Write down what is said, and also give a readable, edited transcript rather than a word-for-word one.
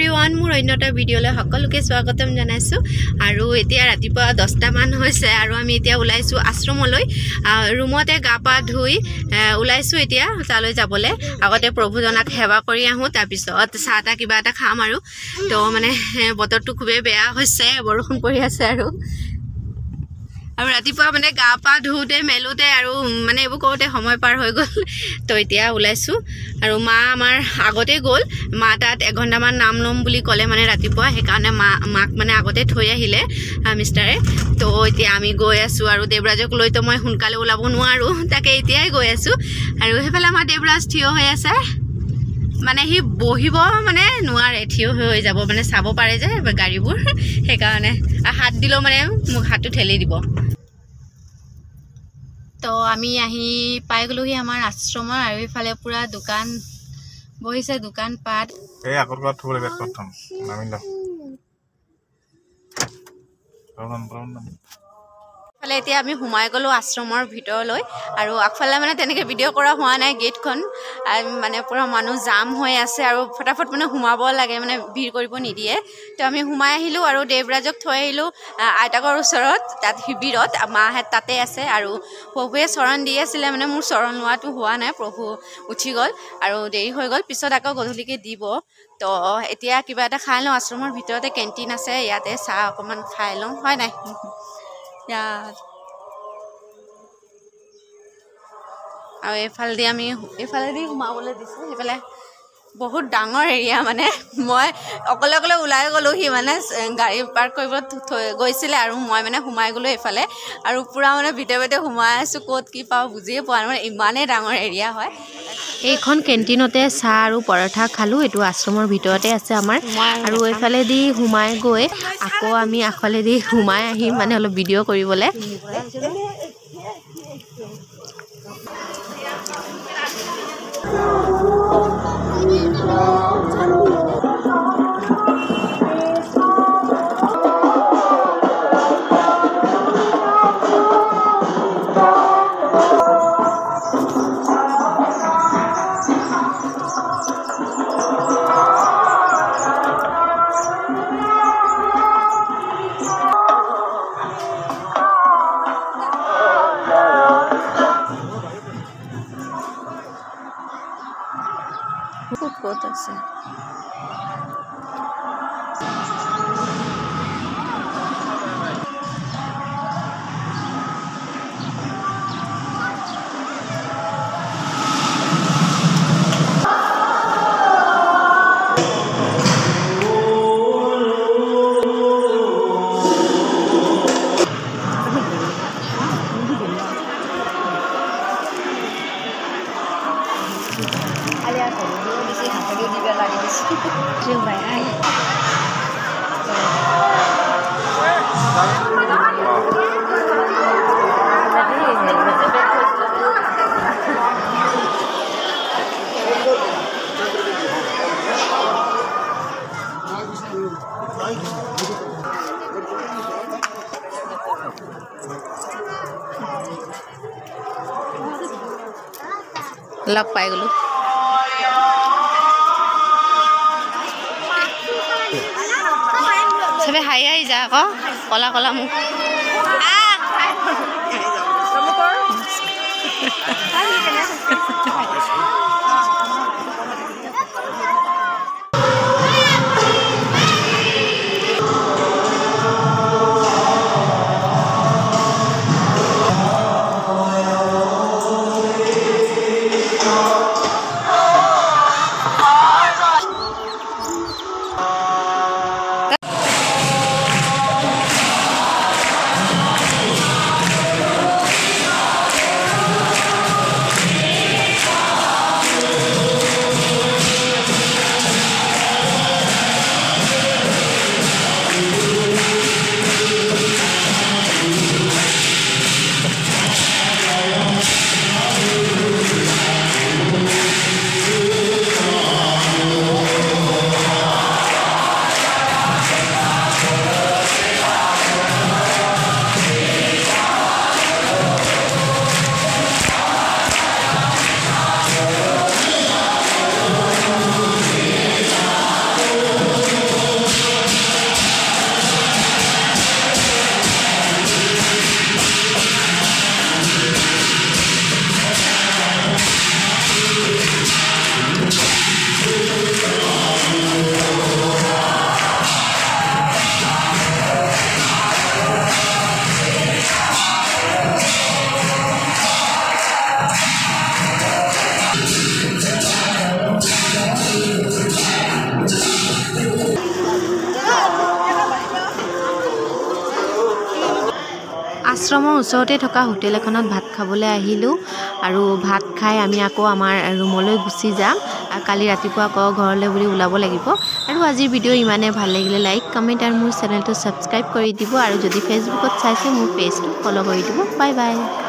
everyone মোৰ অন্যটা ভিডিঅ'লৈ সকলোকে স্বাগতম জনাইছো আৰু এতিয়া ৰাতিপুৱা 10টা মান হৈছে আৰু আমি এতিয়া ওলাইছো আশ্ৰমলৈ ৰুমতে গা পা ধুই ওলাইছো এতিয়া তালৈ যাবলৈ আগতে প্ৰভুজনাক সেৱা কৰি আহো তাৰ পিছত চাহটা কিবা এটা খাম আৰু তো মানে বতৰটো খুবেই বেয়া হৈছে বৰষুণ পৰি আছে আৰু ৰাতিপুৱা মানে গা পা ধুতে মেলোতে আৰু মানে এইবোৰ কৰোতে সময় পাৰ হৈ গ'ল তো এতিয়া ওলাইছো আৰু মা আমাৰ আগতে গ'ল মা তাত 1 ঘণ্টামান নাম লম বুলি ক'লে মানে ৰাতিপুৱা সেইকাৰণে মাক মানে আগতে থৈ আহিলে মিষ্টাৰে তো এতিয়া আমি গৈ আছো আৰু দেৱৰাজক লৈ তো মই সোনকালে ওলাব নোৱাৰো তাকে এতিয়াই গৈ আছো আৰু সেইফালে আমাৰ দেৱৰাজ থিয় হৈ আছে মানে হি বহিব মানে নোৱাৰে থিয় হৈ যাব মানে চাব পাৰে যে গাড়ীবোৰ সেইকাৰণে হাত দিলো মানে মোক হাতটো ঠেলি দিব তো আমি আহি পাই গলোহি আমাৰ আশ্ৰমৰ আৰু ইফালে পুৰা দোকান বহিছে দোকান পাট এই আকৰকাত থবলৈ বেট কৰতাম নামিলা ফালে এতিয়া আমি সোমাই গলো আশ্ৰমৰ ভিতৰলৈ আৰু আগফালে মানে তেনেকৈ ভিডিঅ' কৰা হোৱা নাই গেটখন মানে পুৰা মানুহ জাম হৈ আছে আৰু ফটাফট মানে সোমাব লাগে মানে ভিৰ কৰিব নিদিয়ে তো আমি সোমাই আহিলো আৰু দেৱৰাজক থৈ আহিলো আইতাকৰ ওচৰত তাত শিবিৰত মাহঁত তাতে আছে আৰু প্ৰভুৱে চৰণ দি আছিলে মানে মোৰ চৰণ লোৱাটো হোৱা নাই প্ৰভু উঠি গ'ল আৰু দেৰি হৈ গ'ল পিছত আকৌ গধূলিকৈ দিব তো এতিয়া কিবা এটা খাই লওঁ আশ্ৰমৰ ভিতৰতে কেণ্টিন আছে ইয়াতে চাহ অকণমান খাই লওঁ হয় নাই আৰু এইফালেদি সোমাবলৈ দিছোঁ সেইফালে বহুত ডাঙৰ এৰিয়া মানে মই অকলে ওলাই গ'লোঁ সি মানে গাড়ী পাৰ্ক কৰিব গৈছিলে আৰু মই মানে সোমাই গ'লোঁ এইফালে আৰু পূৰা মানে ভিতৰে সোমাই আছোঁ ক'ত কি পাওঁ বুজিয়ে পোৱা নাই মানে ইমানেই ডাঙৰ এৰিয়া হয় এইখন কেণ্টিনতে চাহ আৰু পৰঠা খালোঁ এইটো আশ্ৰমৰ ভিতৰতে আছে আমাৰ আৰু এইফালেদি সোমাই গৈ আকৌ আমি আগফালেদি সোমাই আহিম মানে অলপ ভিডিঅ' কৰিবলৈ ক'ত আছে লগ পাই গ'লো চবে হাই যা আকৌ কলা মোক ওচৰতে থকা হোটেল এখনত ভাত খাবলৈ আহিলোঁ আৰু ভাত খাই আমি আকৌ আমাৰ ৰুমলৈ গুচি যাম কালি ৰাতিপুৱা আকৌ ঘৰলৈ বুলি ওলাব লাগিব আৰু আজিৰ ভিডিঅ' ইমানে ভাল লাগিলে লাইক কমেণ্ট আৰু মোৰ চেনেলটো ছাবস্ক্ৰাইব কৰি দিব আৰু যদি ফেচবুকত চাইছে মোৰ পেজটো ফ'ল' কৰি দিব বাই বাই